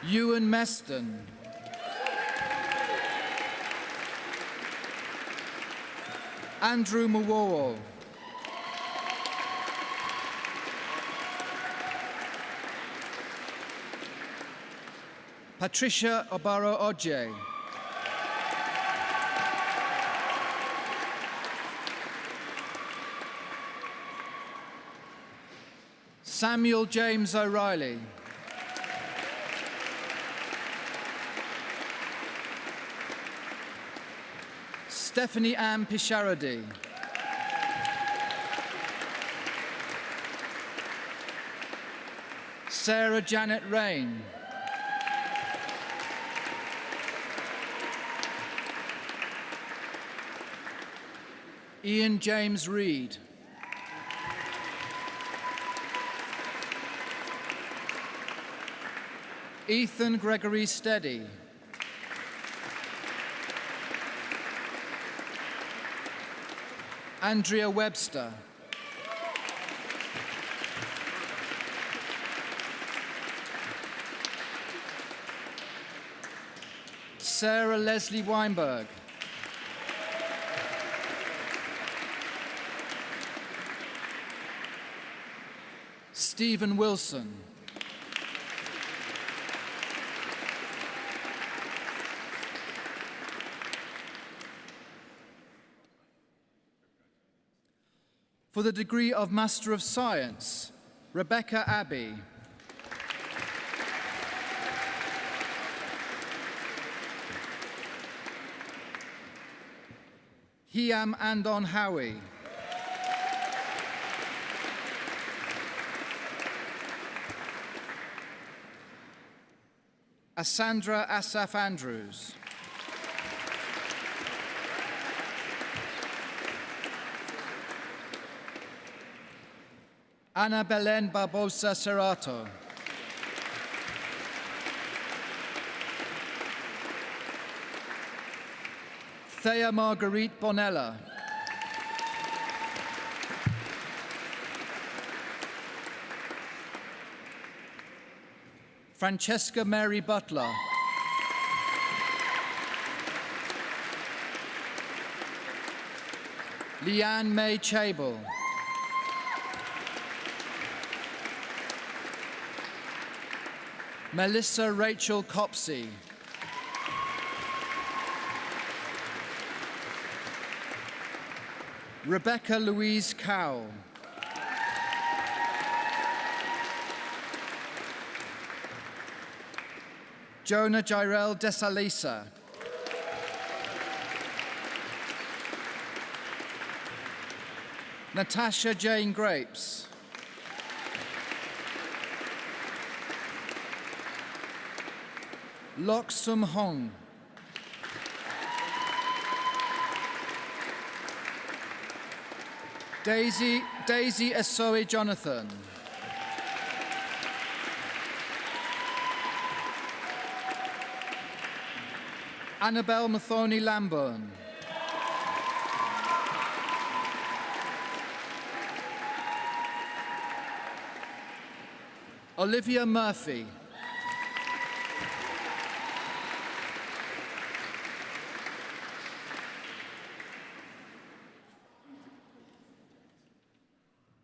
Ewan Meston. Andrew Mwowo. Patricia Obaro Oje. Samuel James O'Reilly. Stephanie Ann Pisharadi. Sarah Janet Rain. Ian James Reed. Ethan Gregory Steady. Andrea Webster. Sarah Leslie Weinberg. Stephen Wilson. For the degree of Master of Science, Rebecca Abbey. Hiam Andon Howie. Asandra Asaf Andrews. Ana Belen Barbosa Serrato. Thea Marguerite Bonella. Francesca Mary Butler. Leanne May Chable. Melissa Rachel Copsey. Rebecca Louise Cowell. Jonah Jirel Desalisa. Natasha Jane Grapes. Lok Sum Hong. Daisy Esoe Jonathan. Annabelle Mathoni Lambourne. Olivia Murphy.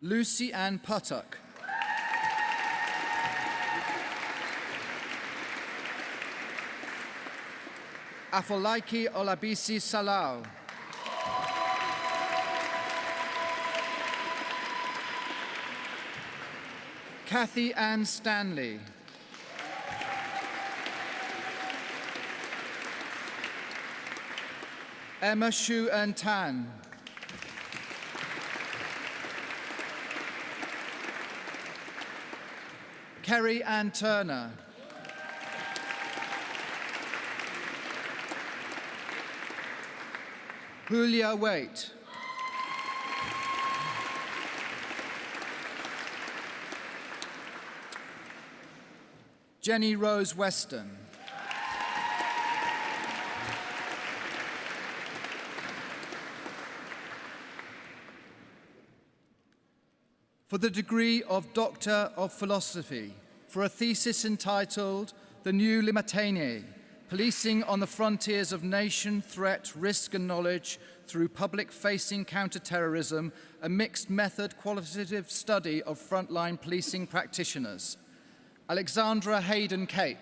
Lucy Ann Puttock. Afolaiki Olabisi Salau. Kathy Ann Stanley. Emma Shu Eun Tan. Kerry Ann Turner. Julia Waite. Jenny Rose Weston. For the degree of Doctor of Philosophy, for a thesis entitled The New Limatene, Policing on the Frontiers of Nation, Threat, Risk and Knowledge through Public-Facing Counterterrorism, a Mixed Method Qualitative Study of Frontline Policing Practitioners. Alexandra Hayden Cape.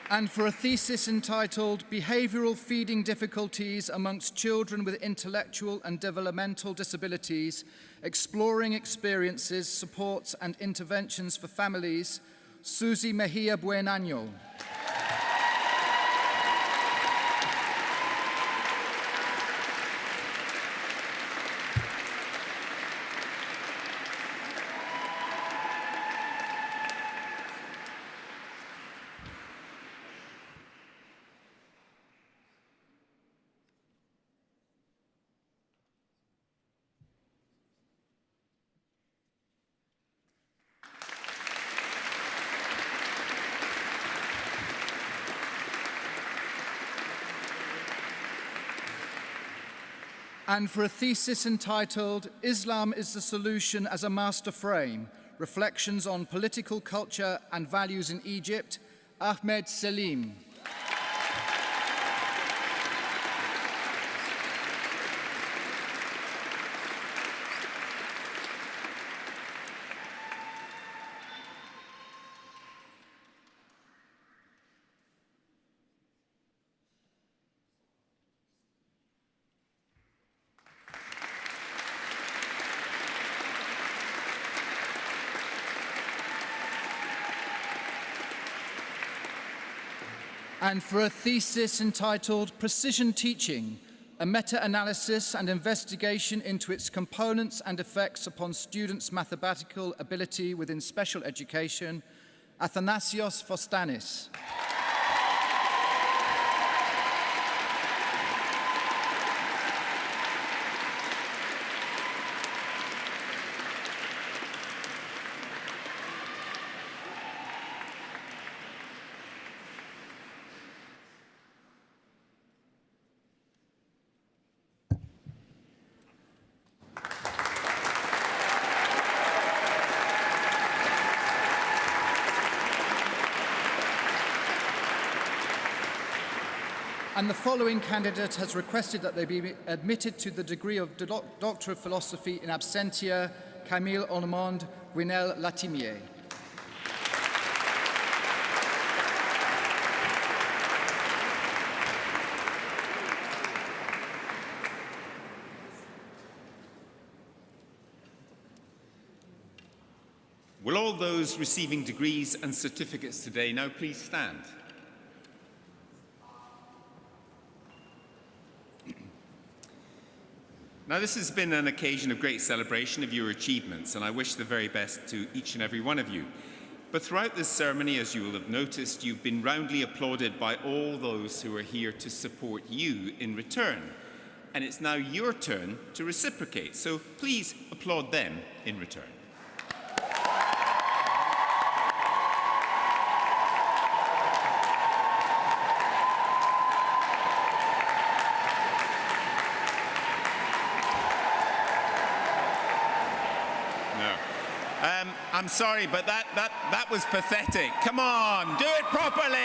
And for a thesis entitled Behavioral Feeding Difficulties Amongst Children with Intellectual and Developmental Disabilities, Exploring Experiences, Supports and Interventions for Families, Susie Mejia Buenaño. And for a thesis entitled Islam is the Solution as a Master Frame, Reflections on Political Culture and Values in Egypt, Ahmed Selim. And for a thesis entitled Precision Teaching, a meta-analysis and investigation into its components and effects upon students' mathematical ability within special education, Athanasios Fostanis. And the following candidate has requested that they be admitted to the degree of Doctor of Philosophy in absentia, Camille Ormond Guinel Latimier. Will all those receiving degrees and certificates today now please stand? Now, this has been an occasion of great celebration of your achievements, and I wish the very best to each and every one of you. But throughout this ceremony, as you will have noticed, you've been roundly applauded by all those who are here to support you in return. And it's now your turn to reciprocate, so please applaud them in return. I'm sorry, but that was pathetic. Come on, do it properly.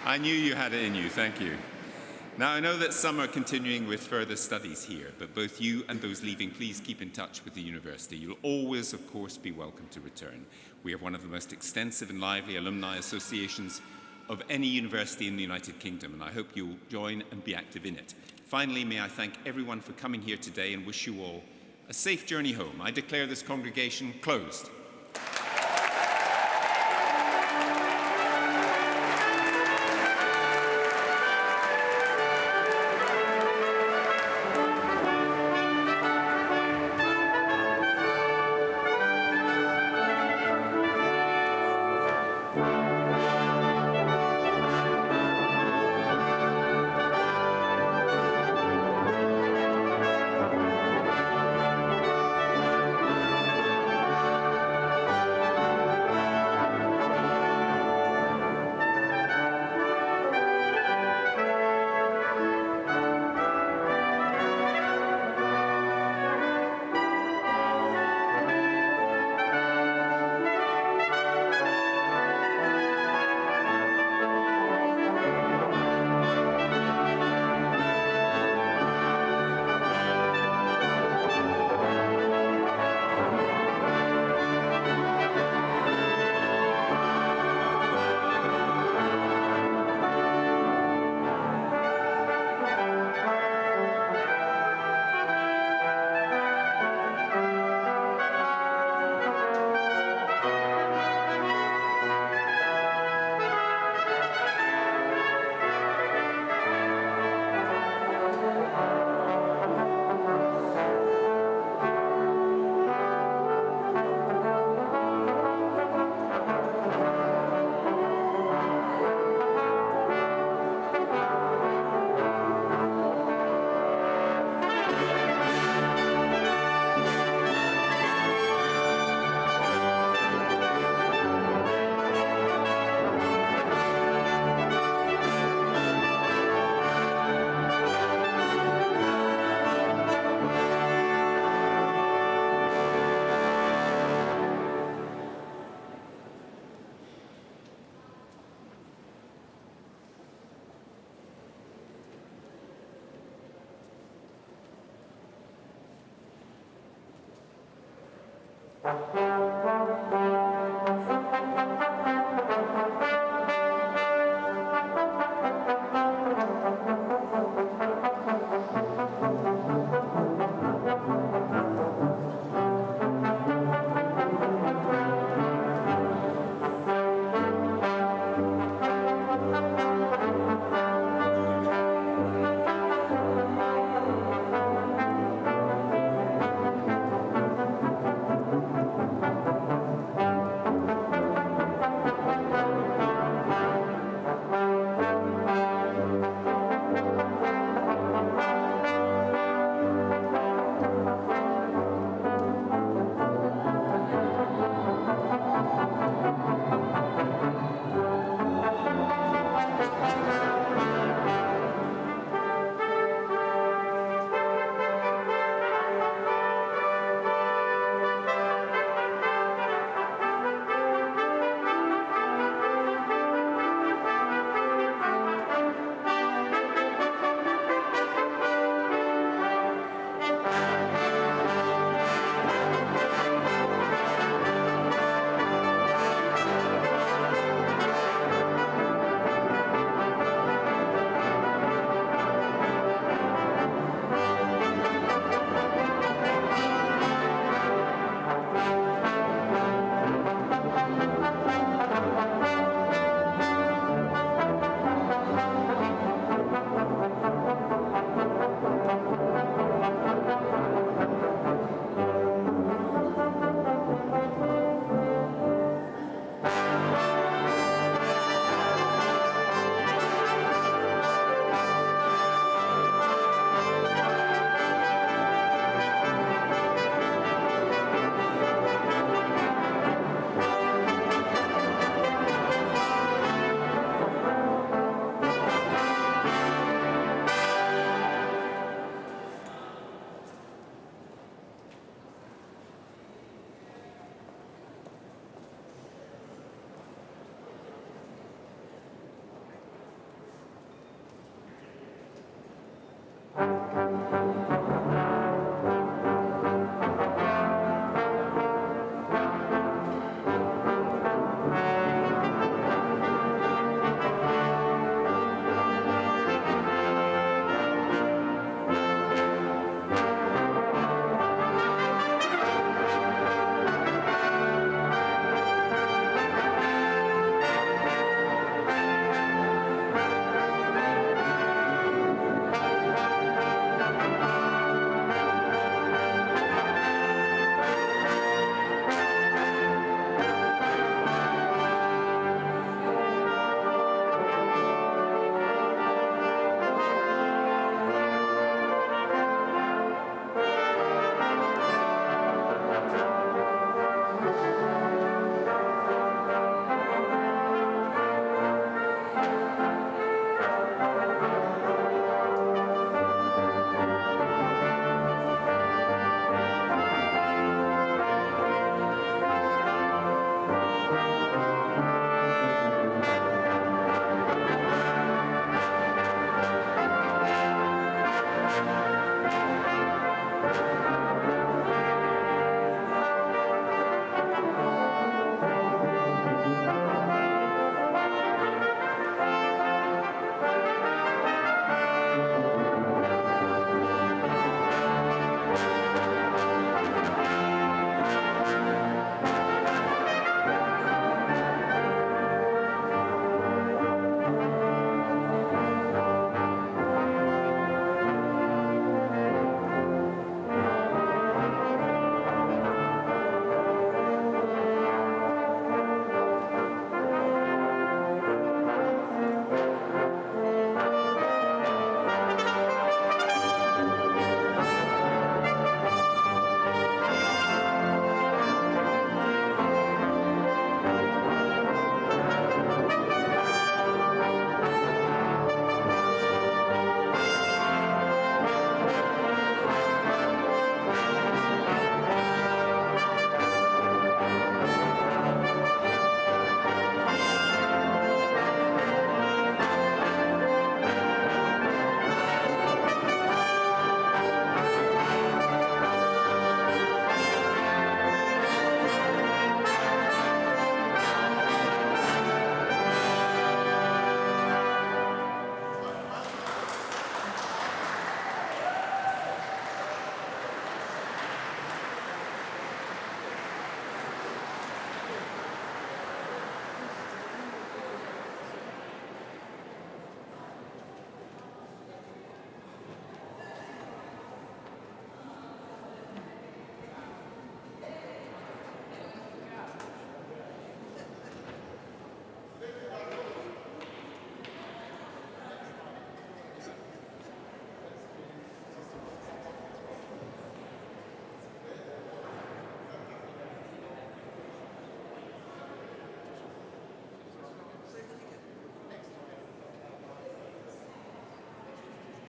I knew you had it in you, thank you. Now, I know that some are continuing with further studies here, but both you and those leaving, please keep in touch with the university. You'll always, of course, be welcome to return. We have one of the most extensive and lively alumni associations of any university in the United Kingdom, and I hope you'll join and be active in it. Finally, may I thank everyone for coming here today and wish you all a safe journey home. I declare this congregation closed.